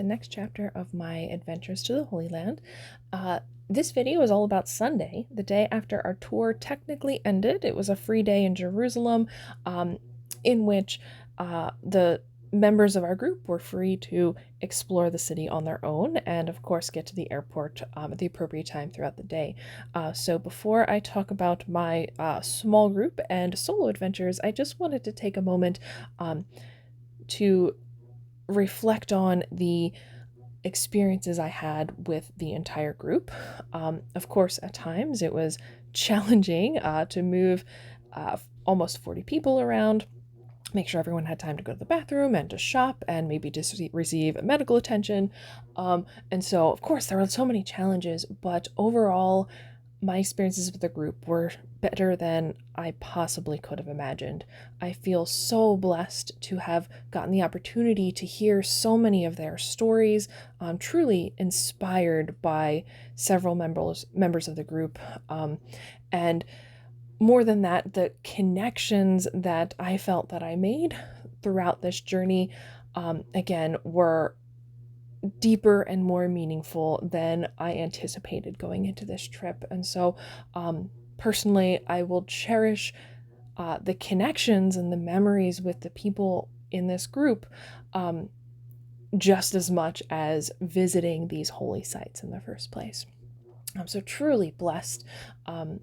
next chapter of my adventures to the Holy Land. This video is all about Sunday, the day after our tour technically ended. It was a free day in Jerusalem, in which the members of our group were free to explore the city on their own and, of course, get to the airport at the appropriate time throughout the day. So before I talk about my small group and solo adventures, I just wanted to take a moment to reflect on the experiences I had with the entire group. Of course, at times it was challenging to move almost 40 people around, make sure everyone had time to go to the bathroom and to shop and maybe just receive medical attention. And so, of course, there were so many challenges, but overall, my experiences with the group were better than I possibly could have imagined. I feel so blessed to have gotten the opportunity to hear so many of their stories. I'm truly inspired by several members of the group. And more than that, the connections that I felt that I made throughout this journey, again, were deeper and more meaningful than I anticipated going into this trip. And so, personally, I will cherish the connections and the memories with the people in this group just as much as visiting these holy sites in the first place. I'm so truly blessed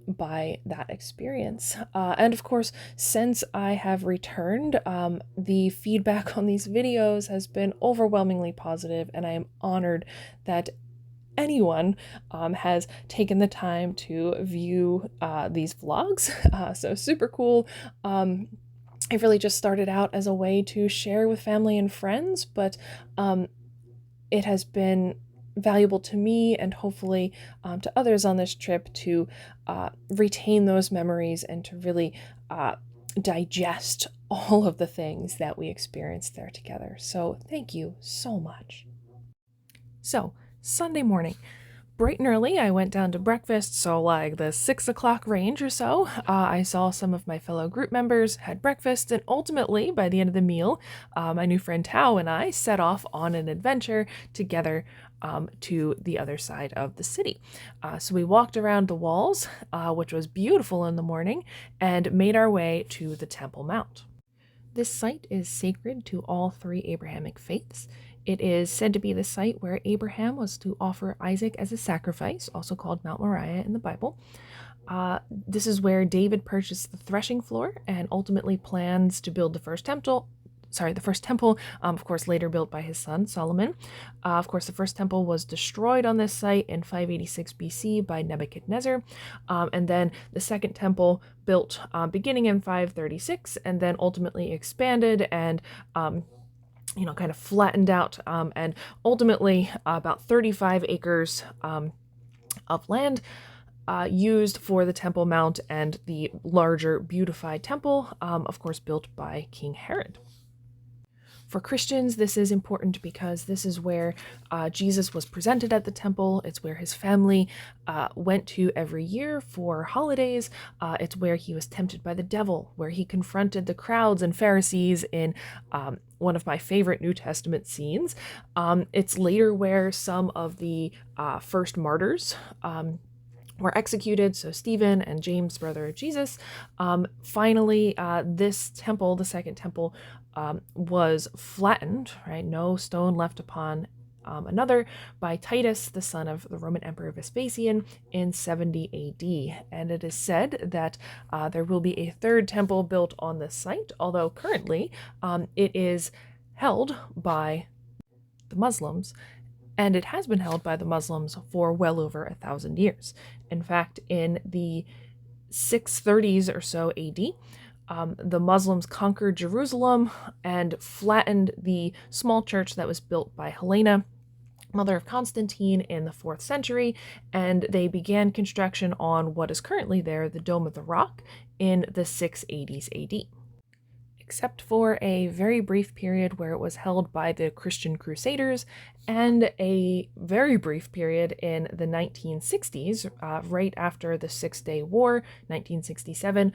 by that experience. And of course, since I have returned, the feedback on these videos has been overwhelmingly positive, and I am honored that anyone has taken the time to view these vlogs. So super cool. It really just started out as a way to share with family and friends, but it has been valuable to me and hopefully to others on this trip to retain those memories and to really digest all of the things that we experienced there together. So thank you so much. So Sunday morning, bright and early, I went down to breakfast, so like the 6 o'clock range or so. I saw some of my fellow group members, had breakfast, and ultimately, by the end of the meal, my new friend Tao and I set off on an adventure together to the other side of the city. So we walked around the walls, which was beautiful in the morning, and made our way to the Temple Mount. This site is sacred to all three Abrahamic faiths. It is said to be the site where Abraham was to offer Isaac as a sacrifice, also called Mount Moriah in the Bible. This is where David purchased the threshing floor and ultimately plans to build the first temple, of course, later built by his son, Solomon. Of course, the first temple was destroyed on this site in 586 BC by Nebuchadnezzar. And then the second temple built beginning in 536 and then ultimately expanded and kind of flattened out, and ultimately about 35 acres of land used for the Temple Mount and the larger beautified temple, of course, built by King Herod. For Christians, this is important because this is where Jesus was presented at the temple. It's where his family went to every year for holidays. It's where he was tempted by the devil, where he confronted the crowds and Pharisees in one of my favorite New Testament scenes. It's later where some of the first martyrs were executed, so Stephen and James, brother of Jesus. Finally, this temple, the second temple, was flattened, right? No stone left upon another, by Titus, the son of the Roman Emperor Vespasian, in 70 AD. And it is said that there will be a third temple built on this site, although currently it is held by the Muslims, and it has been held by the Muslims for well over 1,000 years. In fact, in the 630s or so AD, the Muslims conquered Jerusalem and flattened the small church that was built by Helena, mother of Constantine, in the 4th century, and they began construction on what is currently there, the Dome of the Rock, in the 680s AD. Except for a very brief period where it was held by the Christian Crusaders and a very brief period in the 1960s, right after the Six-Day War, 1967,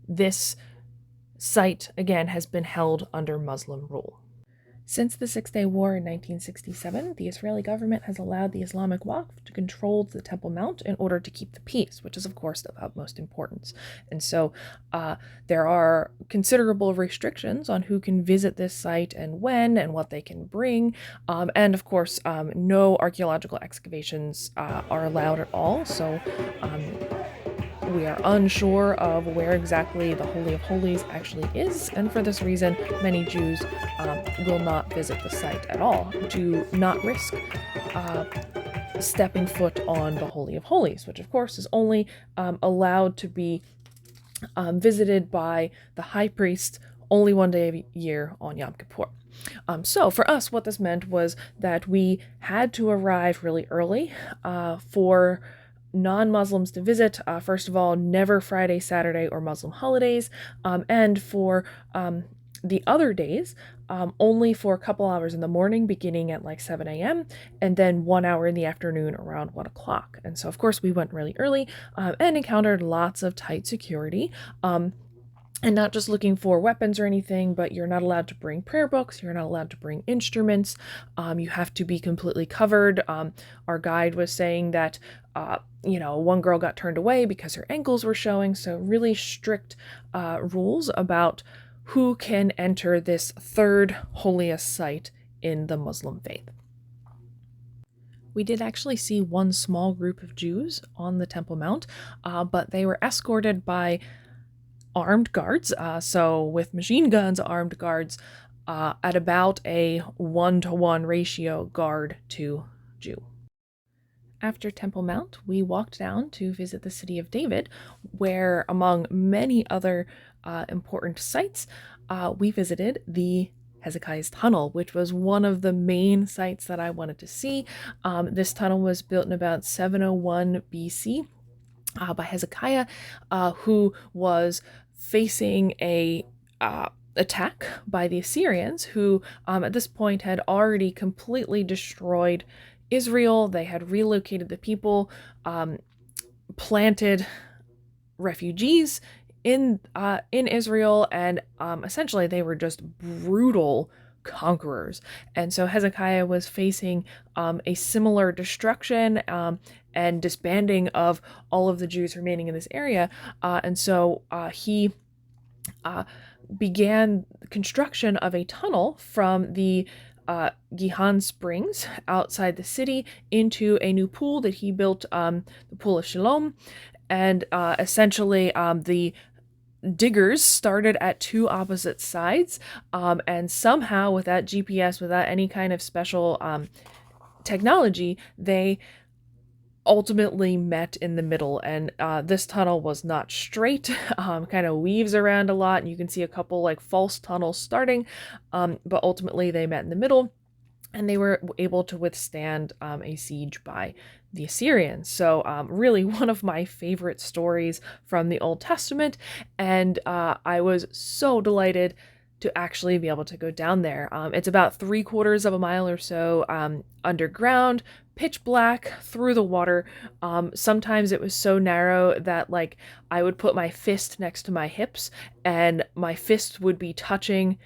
this site, again, has been held under Muslim rule. Since the Six-Day War in 1967, the Israeli government has allowed the Islamic Waqf to control the Temple Mount in order to keep the peace, which is, of course, of utmost importance. And so there are considerable restrictions on who can visit this site and when and what they can bring. And, of course, no archaeological excavations are allowed at all. So we are unsure of where exactly the Holy of Holies actually is, and for this reason, many Jews will not visit the site at all to not risk stepping foot on the Holy of Holies, which of course is only allowed to be visited by the high priest only one day a year on Yom Kippur. So for us, what this meant was that we had to arrive really early for non-Muslims to visit. First of all, never Friday, Saturday, or Muslim holidays, and for the other days, only for a couple hours in the morning, beginning at like 7 a.m., and then 1 hour in the afternoon around 1 o'clock. And so, of course, we went really early and encountered lots of tight security. And not just looking for weapons or anything, but you're not allowed to bring prayer books. You're not allowed to bring instruments. You have to be completely covered. Our guide was saying that, one girl got turned away because her ankles were showing. So really strict rules about who can enter this third holiest site in the Muslim faith. We did actually see one small group of Jews on the Temple Mount, but they were escorted by armed guards, so with machine guns, armed guards, at about a 1-to-1 ratio guard to Jew. After Temple Mount, we walked down to visit the city of David, where, among many other important sites, we visited the Hezekiah's tunnel, which was one of the main sites that I wanted to see. This tunnel was built in about 701 BC by Hezekiah, who was facing a attack by the Assyrians, who at this point had already completely destroyed Israel. They had relocated the people, planted refugees in Israel, and essentially they were just brutal conquerors. And so Hezekiah was facing a similar destruction and disbanding of all of the Jews remaining in this area. And so he began construction of a tunnel from the Gihon Springs outside the city into a new pool that he built, the Pool of Shalom. And essentially the diggers started at two opposite sides, and somehow without GPS, without any kind of special technology, they ultimately met in the middle. And this tunnel was not straight, kind of weaves around a lot, and you can see a couple like false tunnels starting, but ultimately they met in the middle, and they were able to withstand a siege by the Assyrians. So really one of my favorite stories from the Old Testament, and I was so delighted to actually be able to go down there. It's about 3/4 of a mile or so underground, pitch black through the water. Sometimes it was so narrow that like I would put my fist next to my hips and my fist would be touching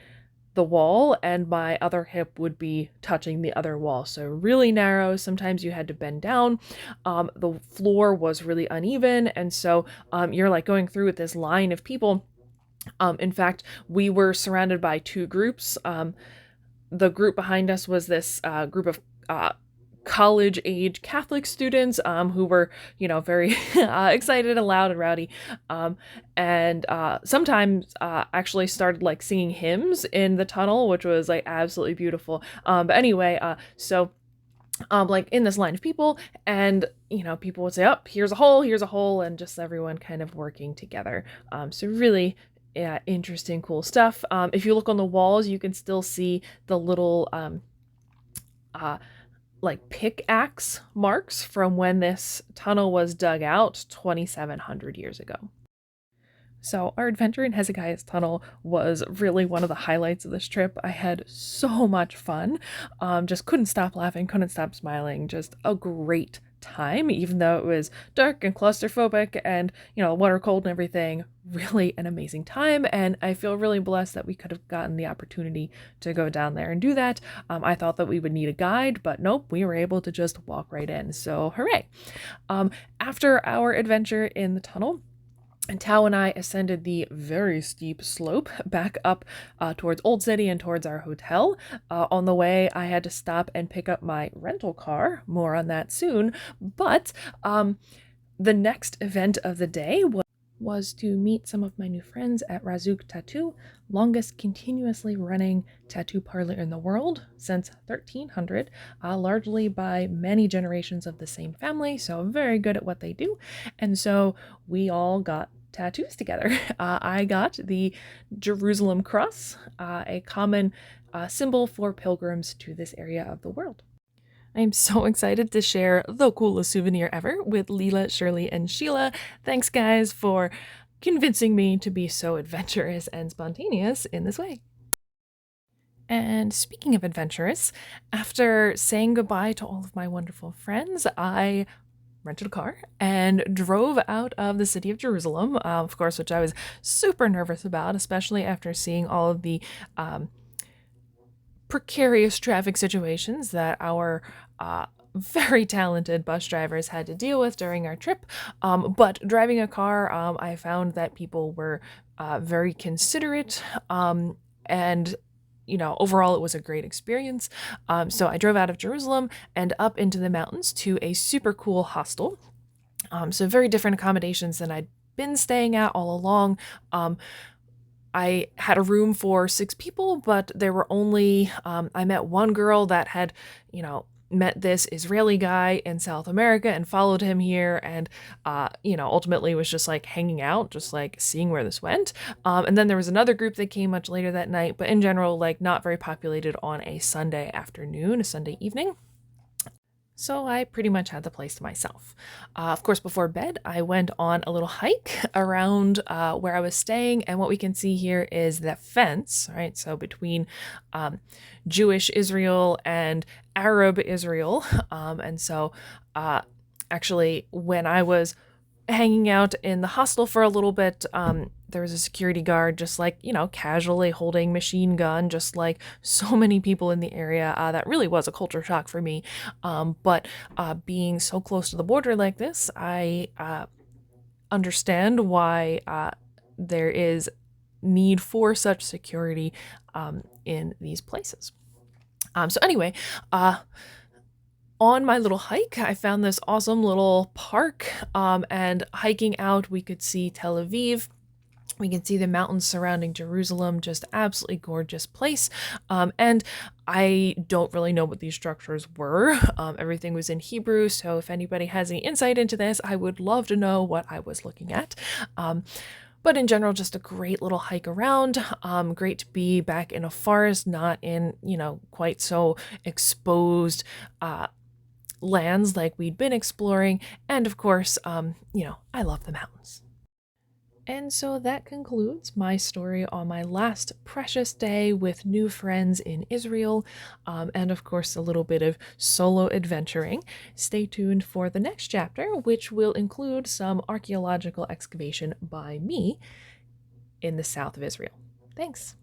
the wall and my other hip would be touching the other wall. So really narrow. Sometimes you had to bend down. The floor was really uneven, and so you're like going through with this line of people. In fact, we were surrounded by two groups. The group behind us was this group of college-age Catholic students who were, very excited and loud and rowdy, and sometimes actually started like singing hymns in the tunnel, which was like absolutely beautiful. But anyway, so like in this line of people, and people would say, "Oh, here's a hole," and just everyone kind of working together. So really. Yeah, interesting, cool stuff. If you look on the walls, you can still see the little like pickaxe marks from when this tunnel was dug out 2,700 years ago. So our adventure in Hezekiah's tunnel was really one of the highlights of this trip. I had so much fun. Just couldn't stop laughing, couldn't stop smiling. Just a great time, even though it was dark and claustrophobic and, water cold and everything. Really an amazing time. And I feel really blessed that we could have gotten the opportunity to go down there and do that. I thought that we would need a guide, but nope, we were able to just walk right in. So hooray. After our adventure in the tunnel, and Tao and I ascended the very steep slope back up towards Old City and towards our hotel. On the way, I had to stop and pick up my rental car. More on that soon. But the next event of the day was to meet some of my new friends at Razzouk Tattoo, longest continuously running tattoo parlor in the world since 1300, largely by many generations of the same family, so very good at what they do. And so we all got tattoos together. I got the Jerusalem cross, a common symbol for pilgrims to this area of the world. I'm so excited to share the coolest souvenir ever with Leela, Shirley, and Sheila. Thanks, guys, for convincing me to be so adventurous and spontaneous in this way. And speaking of adventurous, after saying goodbye to all of my wonderful friends, I rented a car and drove out of the city of Jerusalem, of course, which I was super nervous about, especially after seeing all of the precarious traffic situations that our very talented bus drivers had to deal with during our trip. But driving a car, I found that people were very considerate, and overall it was a great experience. So I drove out of Jerusalem and up into the mountains to a super cool hostel. So very different accommodations than I'd been staying at all along. I had a room for 6 people, but there were only, I met one girl that had, met this Israeli guy in South America and followed him here, and ultimately was just like hanging out, just like seeing where this went. And then there was another group that came much later that night, but in general, like not very populated on a Sunday afternoon, a Sunday evening. So I pretty much had the place to myself. Of course, before bed, I went on a little hike around where I was staying. And what we can see here is the fence, right? So between Jewish Israel and Arab Israel. And so actually, when I was hanging out in the hostel for a little bit, there was a security guard just like, casually holding machine gun, just like so many people in the area. That really was a culture shock for me. But being so close to the border like this, I understand why there is need for such security in these places. So anyway, on my little hike, I found this awesome little park, and hiking out, we could see Tel Aviv. We can see the mountains surrounding Jerusalem, just absolutely gorgeous place. And I don't really know what these structures were. Everything was in Hebrew, so if anybody has any insight into this, I would love to know what I was looking at. But in general, just a great little hike around. Great to be back in a forest, not in, quite so exposed lands like we'd been exploring. And of course, I love the mountains. And so that concludes my story on my last precious day with new friends in Israel, and of course a little bit of solo adventuring. Stay tuned for the next chapter, which will include some archaeological excavation by me in the south of Israel. Thanks.